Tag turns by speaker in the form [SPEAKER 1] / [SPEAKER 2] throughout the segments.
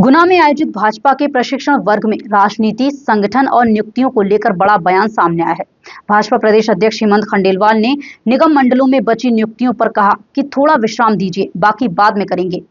[SPEAKER 1] गुना में आयोजित भाजपा के प्रशिक्षण वर्ग में राजनीति, संगठन और नियुक्तियों को लेकर बड़ा बयान सामने आया है। भाजपा प्रदेश अध्यक्ष हेमंत खंडेलवाल ने निगम मंडलों में बची नियुक्तियों पर कहा कि थोड़ा विश्राम दीजिए, बाकी बाद में करेंगे।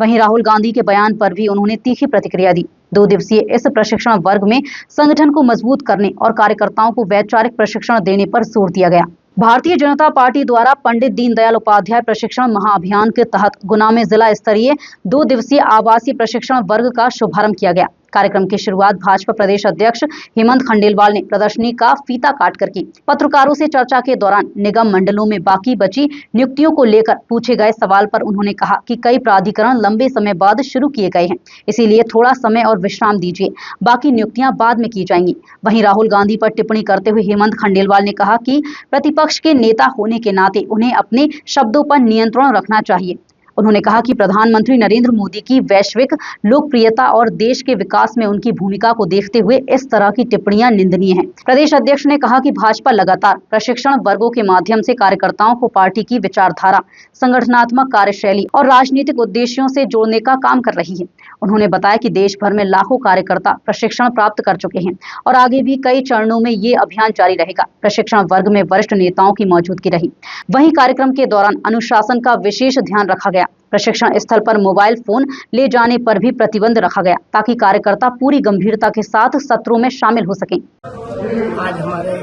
[SPEAKER 1] वहीं राहुल गांधी के बयान पर भी उन्होंने तीखी प्रतिक्रिया दी। 2 दिवसीय इस प्रशिक्षण वर्ग में संगठन को मजबूत करने और कार्यकर्ताओं को वैचारिक प्रशिक्षण देने पर जोर दिया गया। भारतीय जनता पार्टी द्वारा पंडित दीनदयाल उपाध्याय प्रशिक्षण महाअभियान के तहत गुना में जिला स्तरीय 2 दिवसीय आवासीय प्रशिक्षण वर्ग का शुभारंभ किया गया। कार्यक्रम की शुरुआत भाजपा प्रदेश अध्यक्ष हेमंत खंडेलवाल ने प्रदर्शनी का फीता काटकर की। पत्रकारों से चर्चा के दौरान निगम मंडलों में बाकी बची नियुक्तियों को लेकर पूछे गए सवाल पर उन्होंने कहा कि कई प्राधिकरण लंबे समय बाद शुरू किए गए हैं, इसीलिए थोड़ा समय और विश्राम दीजिए, बाकी नियुक्तियां बाद में की जाएंगी। वहीं राहुल गांधी पर टिप्पणी करते हुए हेमंत खंडेलवाल ने कहा कि प्रतिपक्ष के नेता होने के नाते उन्हें अपने शब्दों पर नियंत्रण रखना चाहिए। उन्होंने कहा कि प्रधानमंत्री नरेंद्र मोदी की वैश्विक लोकप्रियता और देश के विकास में उनकी भूमिका को देखते हुए इस तरह की टिप्पणियां निंदनीय हैं। प्रदेश अध्यक्ष ने कहा कि भाजपा लगातार प्रशिक्षण वर्गों के माध्यम से कार्यकर्ताओं को पार्टी की विचारधारा, संगठनात्मक कार्यशैली और राजनीतिक उद्देश्यों से जोड़ने का काम कर रही है। उन्होंने बताया कि देश भर में लाखों कार्यकर्ता प्रशिक्षण प्राप्त कर चुके हैं और आगे भी कई चरणों में ये अभियान जारी रहेगा। प्रशिक्षण वर्ग में वरिष्ठ नेताओं की मौजूदगी रही। वहीं कार्यक्रम के दौरान अनुशासन का विशेष ध्यान रखा गया। प्रशिक्षण स्थल पर मोबाइल फोन ले जाने पर भी प्रतिबंध रखा गया ताकि कार्यकर्ता पूरी गंभीरता के साथ सत्रों में शामिल हो सकें।
[SPEAKER 2] आज हमारे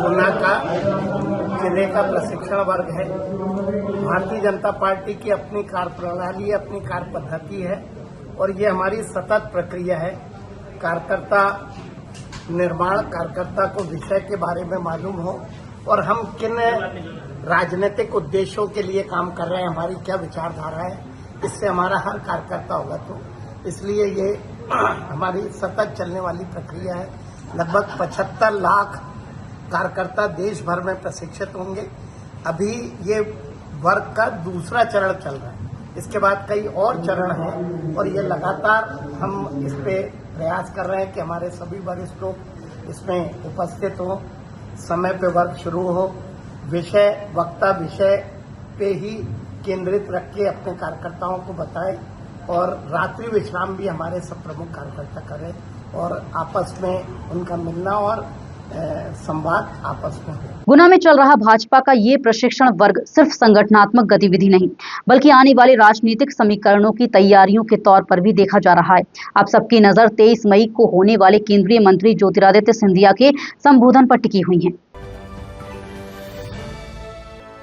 [SPEAKER 2] गुना का जिले का प्रशिक्षण वर्ग है। भारतीय जनता पार्टी की अपनी कार्यप्रणाली, अपनी कार्य पद्धति है और ये हमारी सतत प्रक्रिया है। कार्यकर्ता निर्माण, कार्यकर्ता को विषय के बारे में मालूम हो और हम किन राजनीतिक उद्देश्यों के लिए काम कर रहे हैं, हमारी क्या विचारधारा है, इससे हमारा हर कार्यकर्ता होगा। तो इसलिए ये हमारी सतत चलने वाली प्रक्रिया है। लगभग 75 लाख कार्यकर्ता देश भर में प्रशिक्षित होंगे। अभी ये वर्ग का दूसरा चरण चल रहा है, इसके बाद कई और चरण हैं और ये लगातार हम इस पे प्रयास कर रहे हैं कि हमारे सभी वरिष्ठ लोग इसमें उपस्थित हों, समय पे वर्ग शुरू हो, वक्ता विषय पे ही केंद्रित रख के अपने कार्यकर्ताओं को बताएं और रात्रि विश्राम भी हमारे सब प्रमुख कार्यकर्ता करें और आपस में उनका मिलना और संवाद आपस में हो।
[SPEAKER 1] गुना में चल रहा भाजपा का ये प्रशिक्षण वर्ग सिर्फ संगठनात्मक गतिविधि नहीं, बल्कि आने वाले राजनीतिक समीकरणों की तैयारियों के तौर पर भी देखा जा रहा है। आप सबकी नजर 23 मई को होने वाले केंद्रीय मंत्री ज्योतिरादित्य सिंधिया के संबोधन पर टिकी हुई है।